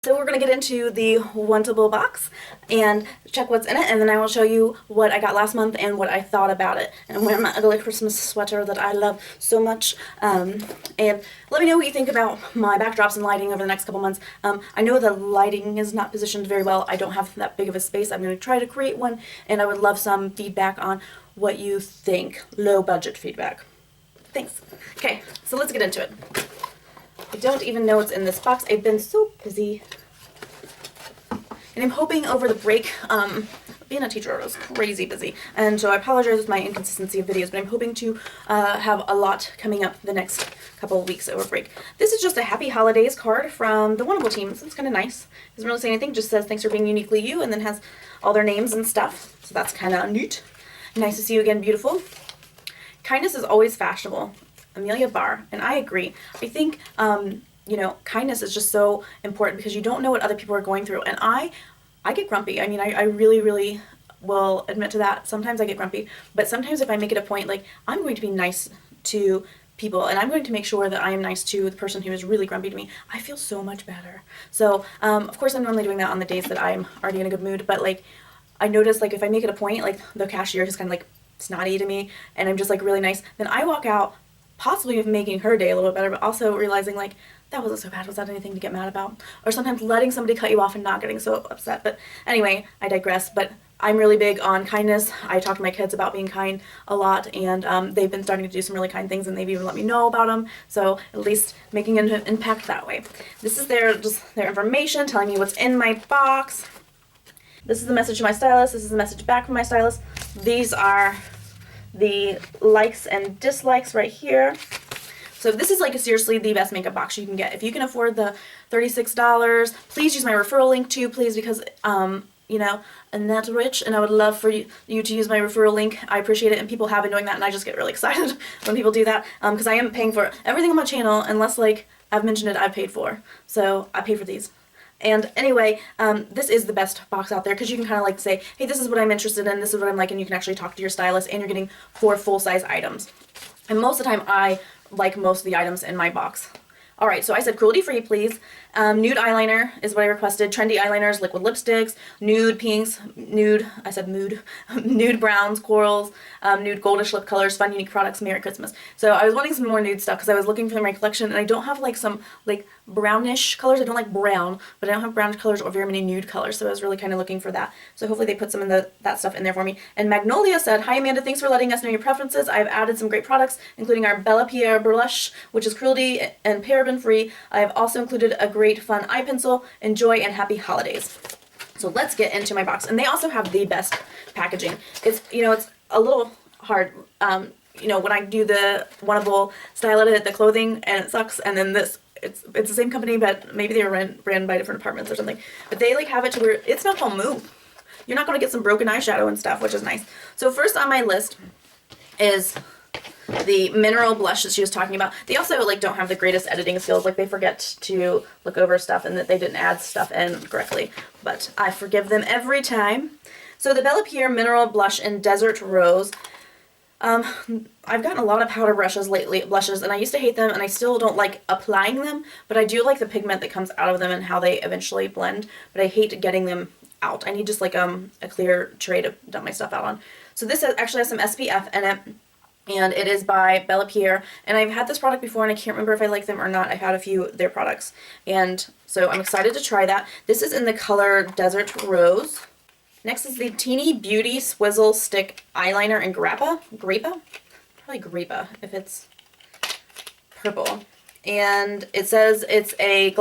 So we're going to get into the Wantable box and check what's in it, and then I will show you what I got last month and what I thought about it. And I'm wearing my ugly Christmas sweater that I love so much. And let me know what you think about my backdrops and lighting over the next couple months. I know the lighting is not positioned very well. I don't have that big of a space. I'm going to try to create one, and I would love some feedback on what you think. Low budget feedback. Thanks. Okay, so let's get into it. I don't even know what's in this box. I've been so busy. And I'm hoping over the break, being a teacher was crazy busy. And so I apologize with my inconsistency of videos, but I'm hoping to have a lot coming up the next couple of weeks over break. This is just a Happy Holidays card from the Wantable team. So it's kind of nice. Doesn't really say anything, just says thanks for being uniquely you, and then has all their names and stuff. So that's kind of neat. Nice to see you again, beautiful. Kindness is always fashionable. Amelia Barr, and I agree. I think, you know, kindness is just so important because you don't know what other people are going through. And I get grumpy. I mean, I really, really will admit to that. Sometimes I get grumpy, but sometimes if I make it a point, like, I'm going to be nice to people, and I'm going to make sure that I am nice to the person who is really grumpy to me, I feel so much better. So, of course, I'm normally doing that on the days that I'm already in a good mood, but, like, I notice, like, if I make it a point, like, the cashier is kind of, like, snotty to me, and I'm just, like, really nice, then I walk out possibly making her day a little bit better, but also realizing, like, that wasn't so bad. Was that anything to get mad about? Or sometimes letting somebody cut you off and not getting so upset. But anyway, I digress. But I'm really big on kindness. I talk to my kids about being kind a lot, and they've been starting to do some really kind things, and they've even let me know about them. So at least making an impact that way. This is just their information, telling me what's in my box. This is the message to my stylist. This is the message back from my stylist. These are the likes and dislikes right here. So this is, like, seriously the best makeup box you can get. If you can afford the $36, please use my referral link too, please, because you know, I'm not rich, and I would love for you to use my referral link. I appreciate it, and people have been doing that, and I just get really excited when people do that, because I am paying for everything on my channel, unless, like, I've mentioned it, I've paid for. So I pay for these. And anyway, this is the best box out there because you can kind of, like, say, hey, this is what I'm interested in, this is what I'm like, and you can actually talk to your stylist, and you're getting 4 full-size items. And most of the time, I like most of the items in my box. Alright, so I said cruelty-free, please. Nude eyeliner is what I requested. Trendy eyeliners, liquid lipsticks, nude pinks, nude browns, corals, nude goldish lip colors, fun, unique products, Merry Christmas. So I was wanting some more nude stuff because I was looking for my collection, and I don't have, like, some, like, brownish colors. I don't like brown, but I don't have brownish colors or very many nude colors, so I was really kind of looking for that. So hopefully they put some of that stuff in there for me. And Magnolia said, hi Amanda, thanks for letting us know your preferences. I've added some great products, including our Bella Pierre blush, which is cruelty and paraben free. I've also included a great fun eye pencil. Enjoy and happy holidays. So let's get into my box. And they also have the best packaging. It's, you know, it's a little hard, you know, when I do the Wantable style edit, the clothing, and it sucks, and then this, it's the same company, but maybe they were ran by different departments or something. But they, like, have it to where it's not gonna move. You're not gonna get some broken eyeshadow and stuff, which is nice. So first on my list is the mineral blush that she was talking about. They also, like, don't have the greatest editing skills. Like, they forget to look over stuff, and that they didn't add stuff in correctly. But I forgive them every time. So the Bella Pierre Mineral Blush in Desert Rose. I've gotten a lot of powder blushes lately, and I used to hate them, and I still don't like applying them, but I do like the pigment that comes out of them and how they eventually blend, but I hate getting them out. I need just, like, a clear tray to dump my stuff out on. So this actually has some SPF in it, and it is by Bella Pierre, and I've had this product before, and I can't remember if I like them or not. I've had a few of their products, and so I'm excited to try that. This is in the color Desert Rose. Next is the Teeny Beauty Swizzle Stick Eyeliner in Grappa. Probably Grappa if it's purple. And it says it's a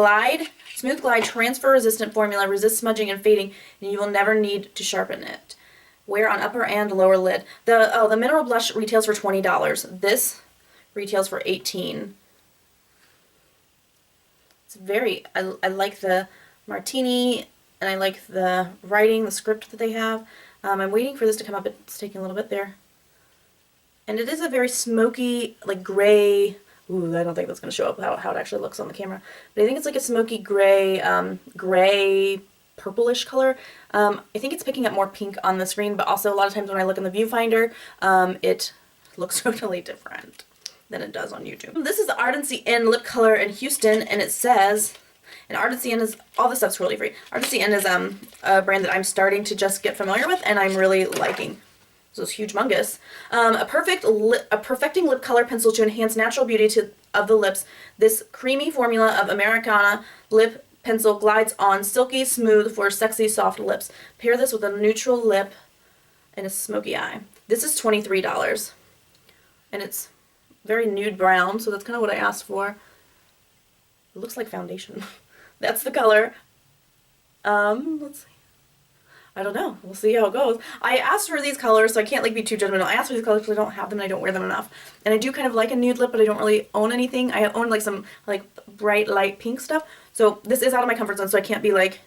smooth glide, transfer resistant formula, resists smudging and fading, and you will never need to sharpen it. Wear on upper and lower lid. The mineral blush retails for $20. This retails for $18. It's very, I like the martini, and I like the writing, the script that they have. I'm waiting for this to come up. It's taking a little bit there. And it is a very smoky, like, gray. Ooh, I don't think that's going to show up how it actually looks on the camera. But I think it's like a smoky gray, gray, purplish color. I think it's picking up more pink on the screen, but also a lot of times when I look in the viewfinder, it looks totally different than it does on YouTube. This is the Ardency in lip color in Houston, and it says, And Artisan is, all this stuff's cruelty free. Artisan is a brand that I'm starting to just get familiar with, and I'm really liking. So it's humongous. A perfecting lip color pencil to enhance natural beauty of the lips. This creamy formula of Americana lip pencil glides on silky smooth for sexy soft lips. Pair this with a neutral lip and a smoky eye. This is $23. And it's very nude brown, so that's kind of what I asked for. It looks like foundation. That's the color. Let's see. I don't know. We'll see how it goes. I asked for these colors, so I can't like be too judgmental. I asked for these colors because I don't have them and I don't wear them enough. And I do kind of like a nude lip, but I don't really own anything. I own like some like bright light pink stuff. So this is out of my comfort zone, so I can't be like,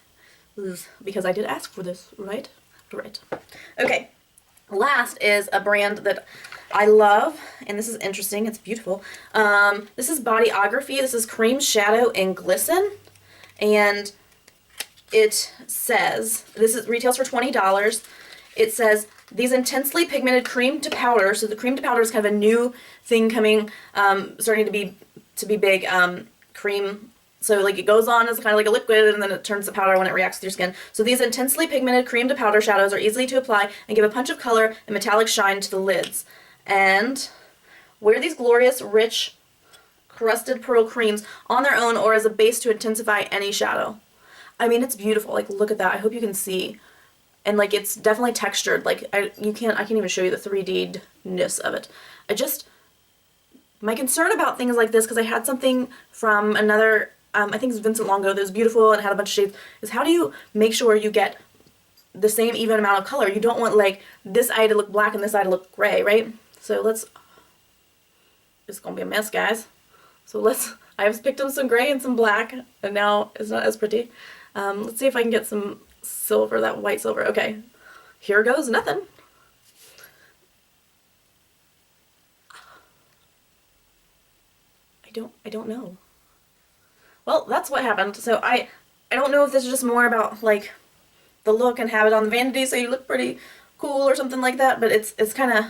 because I did ask for this, right? Right. Okay. Last is a brand that I love, and this is interesting. It's beautiful. This is Bodyography. This is Cream Shadow and Glisten, and it says, retails for $20. It says, these intensely pigmented cream to powder, so the cream to powder is kind of a new thing coming, starting to be big, cream. So like it goes on as kind of like a liquid and then it turns to powder when it reacts with your skin. So these intensely pigmented cream to powder shadows are easy to apply and give a punch of color and metallic shine to the lids. And wear these glorious, rich, crusted pearl creams on their own or as a base to intensify any shadow. I mean, it's beautiful. Like, look at that. I hope you can see. And like, it's definitely textured. Like, I can't even show you the 3D-ness of it. My concern about things like this, because I had something from another, I think it's Vincent Longo, that was beautiful and had a bunch of shades, is how do you make sure you get the same even amount of color? You don't want like this eye to look black and this eye to look gray, right? So it's gonna be a mess, guys. So I have picked up some gray and some black, and now it's not as pretty. Let's see if I can get some silver, that white silver. Okay, here goes nothing. I don't know. Well, that's what happened. So I don't know if this is just more about like the look and have it on the vanity so you look pretty cool or something like that, but it's kind of,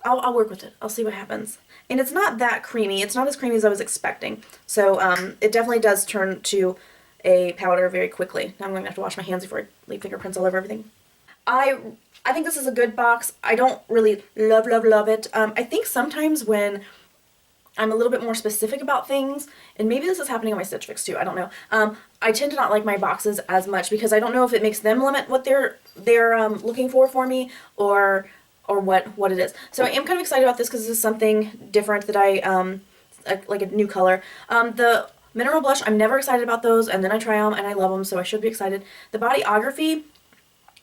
I'll work with it. I'll see what happens. And it's not that creamy. It's not as creamy as I was expecting. So it definitely does turn to a powder very quickly. Now I'm going to have to wash my hands before I leave fingerprints all over everything. I think this is a good box. I don't really love it. I think sometimes when I'm a little bit more specific about things, and maybe this is happening on my StitchFix too, I don't know. I tend to not like my boxes as much because I don't know if it makes them limit what they're looking for me, or what it is. So I am kind of excited about this because this is something different that I, like a new color. The mineral blush, I'm never excited about those, and then I try them and I love them, so I should be excited. The Bodyography,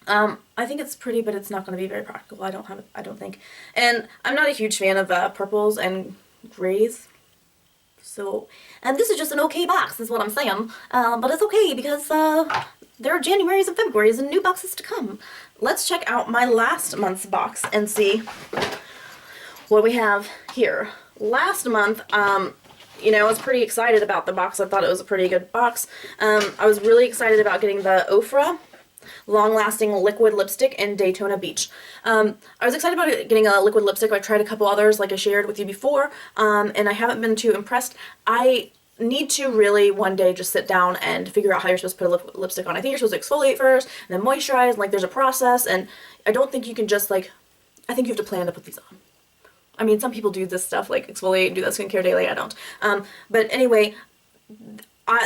I think it's pretty, but it's not going to be very practical. I don't think. And I'm not a huge fan of purples and grays. So, and this is just an okay box, is what I'm saying. But it's okay because there are Januaries and Februaries and new boxes to come. Let's check out my last month's box and see what we have here. Last month, you know, I was pretty excited about the box. I thought it was a pretty good box. I was really excited about getting the Ofra long-lasting liquid lipstick in Daytona Beach. I was excited about getting a liquid lipstick. I tried a couple others like I shared with you before, and I haven't been too impressed. I need to really one day just sit down and figure out how you're supposed to put a lipstick on. I think you're supposed to exfoliate first and then moisturize, and like there's a process, and I don't think you can just like, I think you have to plan to put these on. I mean, some people do this stuff like exfoliate and do that skincare daily. I don't. But anyway,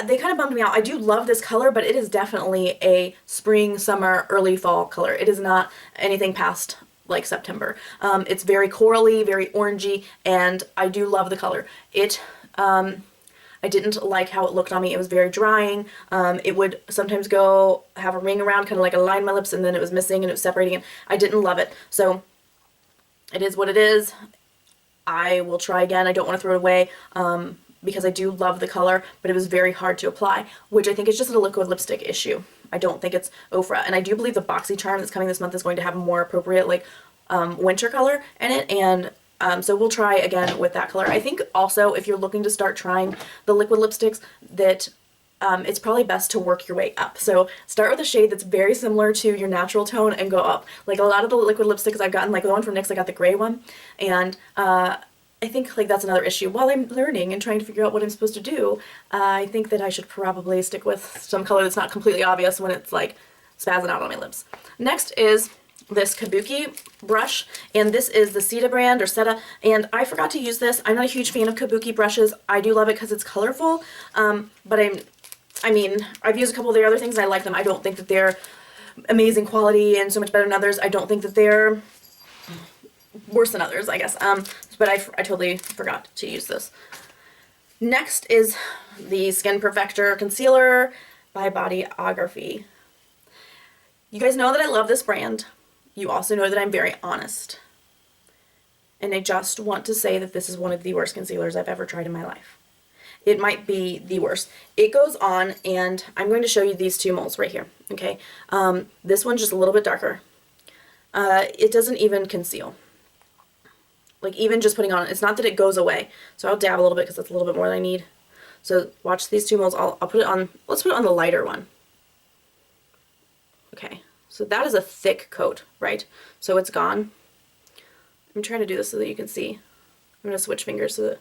they kind of bummed me out. I do love this color, but it is definitely a spring, summer, early fall color. It is not anything past like September. It's very corally, very orangey, and I do love the color. I didn't like how it looked on me. It was very drying. It would sometimes have a ring around, kind of like align my lips, and then it was missing and it was separating, and I didn't love it. So it is what it is. I will try again. I don't want to throw it away. Because I do love the color, but it was very hard to apply, which I think is just a liquid lipstick issue. I don't think it's Ofra, and I do believe the BoxyCharm that's coming this month is going to have a more appropriate like winter color in it, and so we'll try again with that color. I think also if you're looking to start trying the liquid lipsticks, that it's probably best to work your way up. So start with a shade that's very similar to your natural tone and go up. Like a lot of the liquid lipsticks I've gotten, like the one from NYX, I got the gray one, and I think like that's another issue. While I'm learning and trying to figure out what I'm supposed to do, I think that I should probably stick with some color that's not completely obvious when it's like spazzing out on my lips. Next is this Kabuki brush, and this is the Seta brand, or Seta, and I forgot to use this. I'm not a huge fan of Kabuki brushes. I do love it because it's colorful, but I mean, I've used a couple of their other things and I like them. I don't think that they're amazing quality and so much better than others. I don't think that they're worse than others, I guess, but I totally forgot to use this. Next is the Skin Perfector Concealer by Bodyography. You guys know that I love this brand. You also know that I'm very honest. And I just want to say that this is one of the worst concealers I've ever tried in my life. It might be the worst. It goes on, and I'm going to show you these two molds right here, okay? This one's just a little bit darker. It doesn't even conceal. Like, even just putting on it, it's not that it goes away. So I'll dab a little bit because that's a little bit more than I need. So watch these two molds. I'll put it on, let's put it on the lighter one. Okay, so that is a thick coat, right? So it's gone. I'm trying to do this so that you can see. I'm going to switch fingers so that...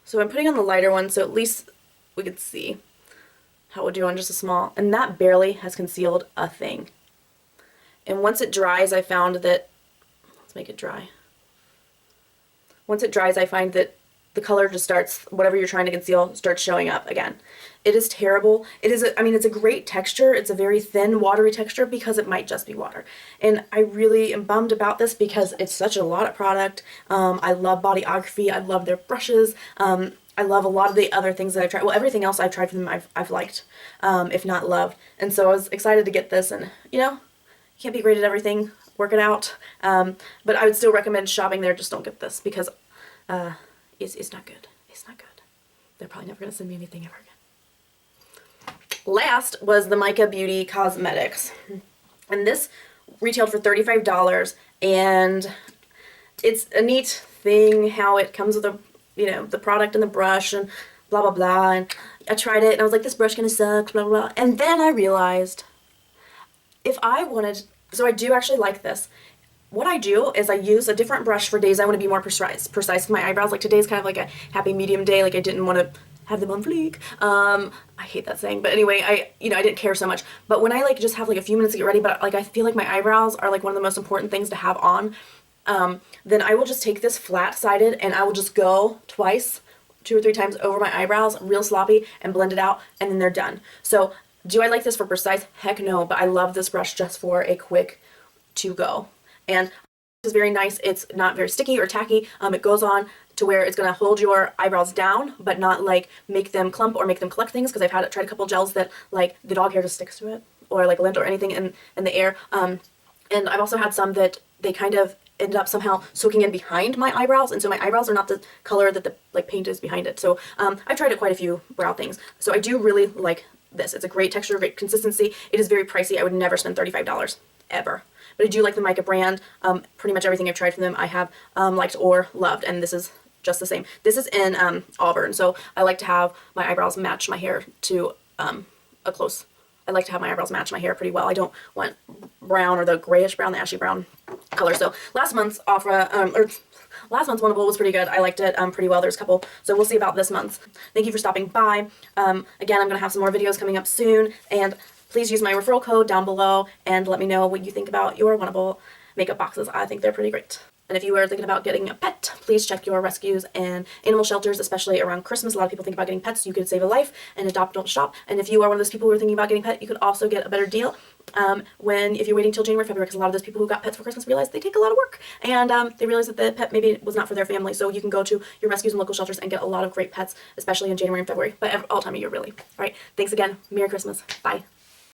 So I'm putting on the lighter one so at least we could see how it would do on just a small, and that barely has concealed a thing. And once it dries, I found that, let's make it dry. Once it dries, I find that the color just starts, whatever you're trying to conceal, starts showing up again. It is terrible. It is, I mean, it's a great texture. It's a very thin, watery texture because it might just be water. And I really am bummed about this because it's such a lot of product. I love Bodyography. I love their brushes. I love a lot of the other things that I've tried. Well, everything else I've tried from them I've liked, if not loved. And so I was excited to get this, and you know, you can't be great at everything. Work it out. But I would still recommend shopping there. Just don't get this because it's not good. It's not good. They're probably never going to send me anything ever again. Last was the Mica Beauty Cosmetics. And this retailed for $35, and it's a neat thing how it comes with a, you know, the product and the brush and blah blah blah, and I tried it and I was like, this brush gonna suck, blah blah blah, and then I realized if I wanted, so I do actually like this. What I do is I use a different brush for days I want to be more precise with my eyebrows. Like today's kind of like a happy medium day, like I didn't want to have them on fleek. I hate that saying, but anyway, I didn't care so much. But when I like just have like a few minutes to get ready, but like I feel like my eyebrows are like one of the most important things to have on, then I will just take this flat-sided and I will just go twice, 2 or 3 times over my eyebrows, real sloppy, and blend it out, and then they're done. So do I like this for precise? Heck no, but I love this brush just for a quick to go. And it's very nice. It's not very sticky or tacky. It goes on to where it's going to hold your eyebrows down, but not like make them clump or make them collect things, because I've tried a couple gels that like the dog hair just sticks to it, or like lint or anything in the air. And I've also had some that they kind of ended up somehow soaking in behind my eyebrows, and so my eyebrows are not the color that the like paint is behind it. So I've tried it quite a few brow things. So I do really like this. It's a great texture, great consistency. It is very pricey. I would never spend $35 ever. But I do like the Mica brand. Pretty much everything I've tried from them I have liked or loved, and this is just the same. This is in Auburn, so I like to have my eyebrows match my hair to a close. I like to have my eyebrows match my hair pretty well. I don't want brown or the grayish brown, the ashy brown color. So last month's last month's Wantable was pretty good. I liked it pretty well. There's a couple, so we'll see about this month's. Thank you for stopping by. Again, I'm going to have some more videos coming up soon, and please use my referral code down below and let me know what you think about your Wantable makeup boxes. I think they're pretty great. And if you are thinking about getting a pet, please check your rescues and animal shelters, especially around Christmas. A lot of people think about getting pets. You could save a life, and adopt, don't shop. And if you are one of those people who are thinking about getting a pet, you could also get a better deal if you're waiting till January, February, because a lot of those people who got pets for Christmas realize they take a lot of work, and they realize that the pet maybe was not for their family. So you can go to your rescues and local shelters and get a lot of great pets, especially in January and February, but all time of year, really. All right, thanks again. Merry Christmas. Bye.